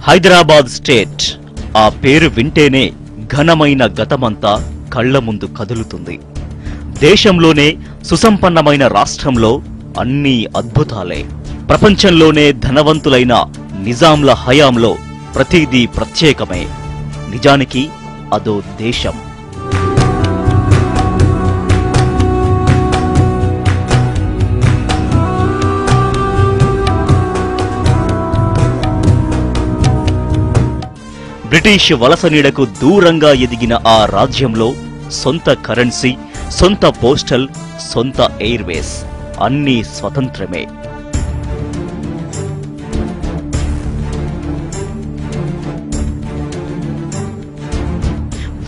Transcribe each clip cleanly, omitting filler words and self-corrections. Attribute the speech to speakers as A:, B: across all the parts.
A: Hyderabad state ఆ పేరు వింటేనే ఘనమైన గతమంతా కళ్ల ముందు కదులుతుంది. దేశంలోనే సుసంపన్నమైన రాష్ట్రంలో అన్నీ అద్భుతాలే. ప్రపంచంలోనే ధనవంతులైన నిజాంల హయాంలో ప్రతిదీ ప్రత్యేకమే. నిజానికి అదో దేశం. బ్రిటిష్ వలస నీడకు దూరంగా ఎదిగిన ఆ రాజ్యంలో సొంత కరెన్సీ, సొంత పోస్టల్, సొంత ఎయిర్వేస్ అన్నీ స్వతంత్రమే.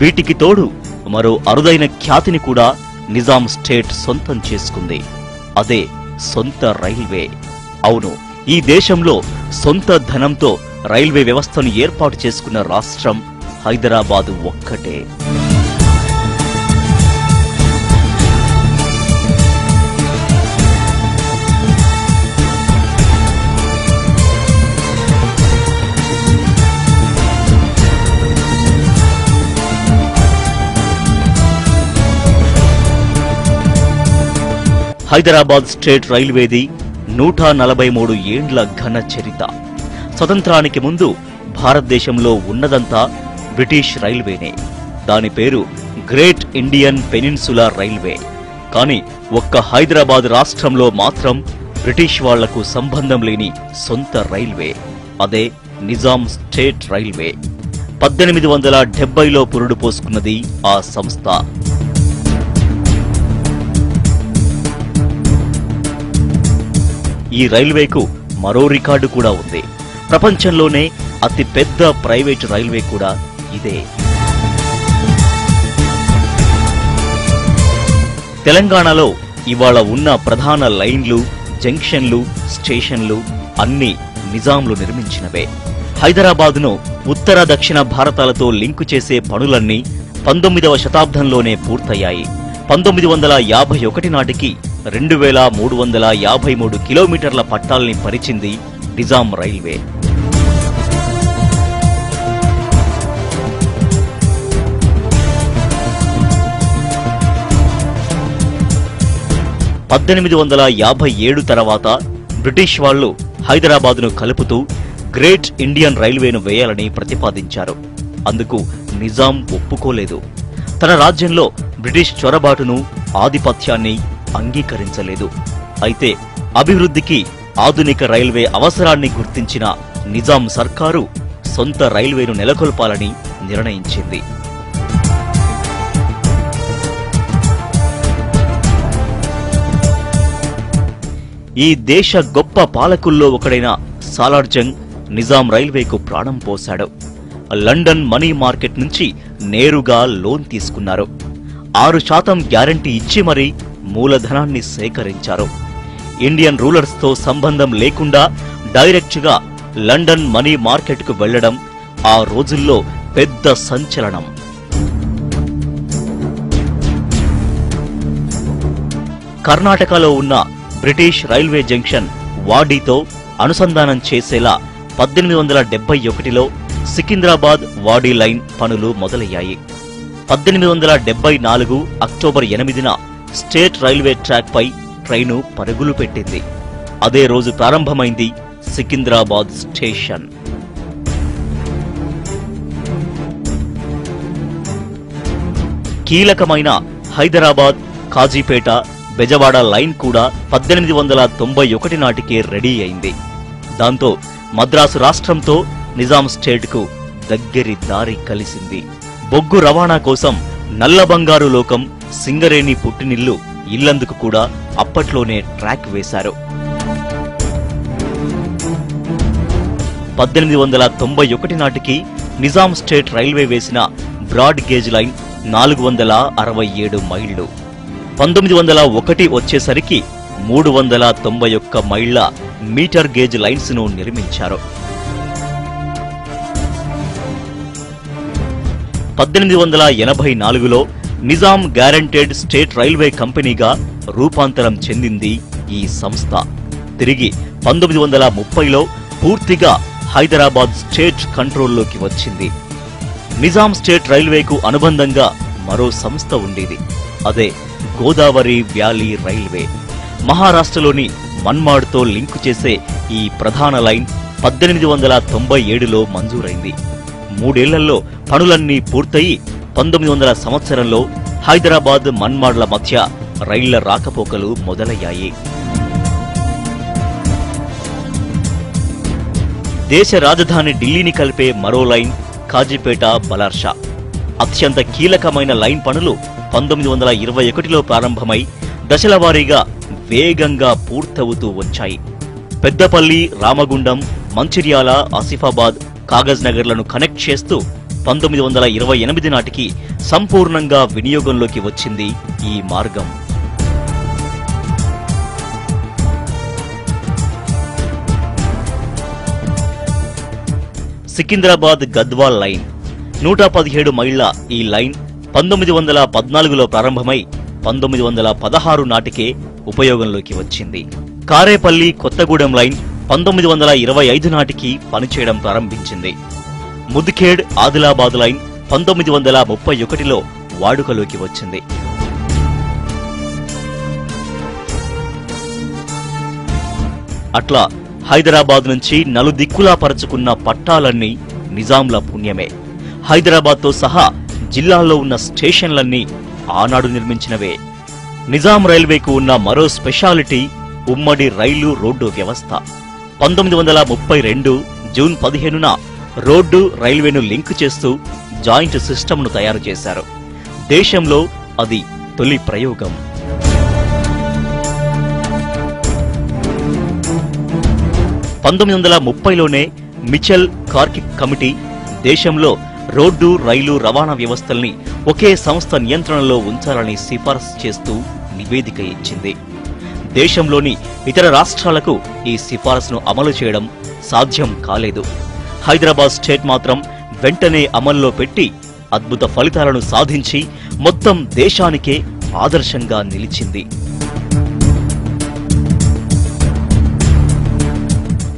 A: వీటికి తోడు మరో అరుదైన ఖ్యాతిని కూడా నిజాం స్టేట్ సొంతం చేసుకుంది. అదే సొంత రైల్వే. అవును, ఈ దేశంలో సొంత ధనంతో రైల్వే వ్యవస్థను ఏర్పాటు చేసుకున్న రాష్ట్రం హైదరాబాదు ఒక్కటే. హైదరాబాద్ స్టేట్ రైల్వేది 143 ఏండ్ల ఘన చరిత. స్వతంత్రానికి ముందు భారతదేశంలో ఉన్నదంతా బ్రిటిష్ రైల్వేనే. దాని పేరు గ్రేట్ ఇండియన్ పెనిన్సులా రైల్వే. కానీ ఒక్క హైదరాబాద్ రాష్ట్రంలో మాత్రం బ్రిటిష్ వాళ్లకు సంబంధం లేని సొంత రైల్వే. అదే నిజాం స్టేట్ రైల్వే. 1870లో పురుడు పోసుకున్నది ఆ సంస్థ. ఈ రైల్వేకు మరో రికార్డు కూడా ఉంది. ప్రపంచంలోనే అతి పెద్ద ప్రైవేట్ రైల్వే కూడా ఇదే. తెలంగాణలో ఇవాళ ఉన్న ప్రధాన లైన్లు, జంక్షన్లు, స్టేషన్లు అన్నీ నిజాంలు నిర్మించినవే. హైదరాబాదును ఉత్తర దక్షిణ భారతాలతో లింకు చేసే పనులన్నీ 19వ శతాబ్దంలోనే పూర్తయ్యాయి. 1951 నాటికి 2353 కిలోమీటర్ల పట్టాల్ని పరిచింది నిజాం రైల్వే. తర్వాత బ్రిటిష్ వాళ్లు హైదరాబాదును కలుపుతూ గ్రేట్ ఇండియన్ రైల్వేను వేయాలని ప్రతిపాదించారు. అందుకు నిజాం ఒప్పుకోలేదు. తన రాజ్యంలో బ్రిటిష్ చొరబాటును, ఆధిపత్యాన్ని అంగీకరించలేదు. అయితే అభివృద్ధికి, ఆధునిక రైల్వే అవసరాన్ని గుర్తించిన నిజాం సర్కారు సొంత రైల్వేను నెలకొల్పాలని నిర్ణయించింది. ఈ దేశ గొప్ప పాలకుల్లో ఒకడైన సాలార్జంగ్ నిజాం రైల్వేకు ప్రాణం పోశాడు. లండన్ మనీ మార్కెట్ నుంచి నేరుగా లోన్ తీసుకున్నారు. 6% గ్యారంటీ ఇచ్చి మరీ మూలధనాన్ని సేకరించారు. ఇండియన్ రూలర్స్ తో సంబంధం లేకుండా డైరెక్ట్గా లండన్ మనీ మార్కెట్ కు వెళ్లడం ఆ రోజుల్లో పెద్ద సంచలనం. కర్ణాటకలో ఉన్న బ్రిటిష్ రైల్వే జంక్షన్ వాడీతో అనుసంధానం చేసేలా 1871లో సికింద్రాబాద్ వాడీ లైన్ పనులు మొదలయ్యాయి. 1874 అక్టోబర్ 8న స్టేట్ రైల్వే ట్రాక్ పై ట్రైను పరుగులు పెట్టింది. అదే రోజు ప్రారంభమైంది సికింద్రాబాద్ స్టేషన్. కీలకమైన హైదరాబాద్, కాజీపేట, బెజవాడ లైన్ కూడా 1891 నాటికే రెడీ అయింది. దాంతో మద్రాసు రాష్ట్రంతో నిజాం స్టేట్కు దగ్గరి దారి కలిసింది. బొగ్గు రవాణా కోసం నల్ల బంగారు లోకం, సింగరేణి పుట్టినిల్లు ఇల్లందుకు కూడా అప్పట్లోనే ట్రాక్ వేశారు. 1891 నాటికి నిజాం స్టేట్ రైల్వే వేసిన బ్రాడ్ గేజ్ లైన్ 467 మైళ్లు. 1901 వచ్చేసరికి 391 మైళ్ల మీటర్ గేజ్ లైన్స్ ను నిర్మించారు. 1884లో నిజాం గ్యారంటెడ్ స్టేట్ రైల్వే కంపెనీగా రూపాంతరం చెందింది ఈ సంస్థ. తిరిగి 1930లో పూర్తిగా హైదరాబాద్ స్టేట్ కంట్రోల్లోకి వచ్చింది. నిజాం స్టేట్ రైల్వేకు అనుబంధంగా మరో సంస్థ ఉండేది. అదే గోదావరి వ్యాలీ రైల్వే. మహారాష్ట్రలోని మన్మాడ్తో లింకు చేసే ఈ ప్రధాన లైన్ 1897లో మంజూరైంది. 3 ఏళ్లలో పనులన్నీ పూర్తయి 1900 సంవత్సరంలో హైదరాబాద్ మన్మాడ్ల మధ్య రైళ్ల రాకపోకలు మొదలయ్యాయి. దేశ రాజధాని ఢిల్లీని కలిపే మరో లైన్ కాజీపేట బలార్షా. అత్యంత కీలకమైన లైన్ పనులు 1921లో ప్రారంభమై దశలవారీగా వేగంగా పూర్తవుతూ వచ్చాయి. పెద్దపల్లి, రామగుండం, మంచిర్యాల, ఆసిఫాబాద్, కాగజ్ నగర్లను కనెక్ట్ చేస్తూ 1928 నాటికి సంపూర్ణంగా వినియోగంలోకి వచ్చింది ఈ మార్గం. సికింద్రాబాద్ గద్వాల్ లైన్ 117 మైళ్ల ఈ లైన్ 1914లో ప్రారంభమై 1916 నాటికే ఉపయోగంలోకి వచ్చింది. కారేపల్లి కొత్తగూడెం లైన్ 1925 నాటికి పనిచేయడం ప్రారంభించింది. ముద్ఖేడ్ ఆదిలాబాద్ లైన్ 1931లో వాడుకలోకి వచ్చింది. అట్లా హైదరాబాద్ నుంచి నలుదిక్కులా పరుచుకున్న పట్టాలన్నీ నిజాంల పుణ్యమే. హైదరాబాద్తో సహా జిల్లాల్లో ఉన్న స్టేషన్లన్నీ ఆనాడు నిర్మించినవే. నిజాం రైల్వేకు ఉన్న మరో స్పెషాలిటీ ఉమ్మడి రైలు రోడ్డు వ్యవస్థ. 1932 జూన్ 15న రోడ్డు రైల్వేను లింక్ చేస్తూ జాయింట్ సిస్టమ్ను తయారు చేశారు. దేశంలో అది తొలి ప్రయోగం. 1930లోనే మిచెల్ కార్కిక్ కమిటీ దేశంలో రోడ్డు రైలు రవాణా వ్యవస్థల్ని ఒకే సంస్థ నియంత్రణలో ఉంచాలని సిఫారసు చేస్తూ నివేదిక ఇచ్చింది. దేశంలోని ఇతర రాష్ట్రాలకు ఈ సిఫారసును అమలు చేయడం సాధ్యం కాలేదు. హైదరాబాద్ స్టేట్ మాత్రం వెంటనే అమల్లో పెట్టి అద్భుత ఫలితాలను సాధించి మొత్తం దేశానికే ఆదర్శంగా నిలిచింది.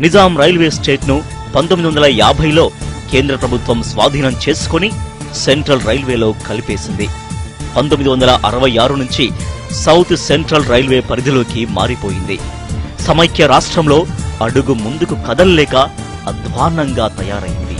A: నిజాం రైల్వే స్టేట్ను 1950లో కేంద్ర ప్రభుత్వం స్వాధీనం చేసుకుని సెంట్రల్ రైల్వేలో కలిపేసింది. 1966 నుంచి సౌత్ సెంట్రల్ రైల్వే పరిధిలోకి మారిపోయింది. సమైక్య రాష్ట్రంలో అడుగు ముందుకు కదల్లేక అధ్వాన్నంగా తయారైంది.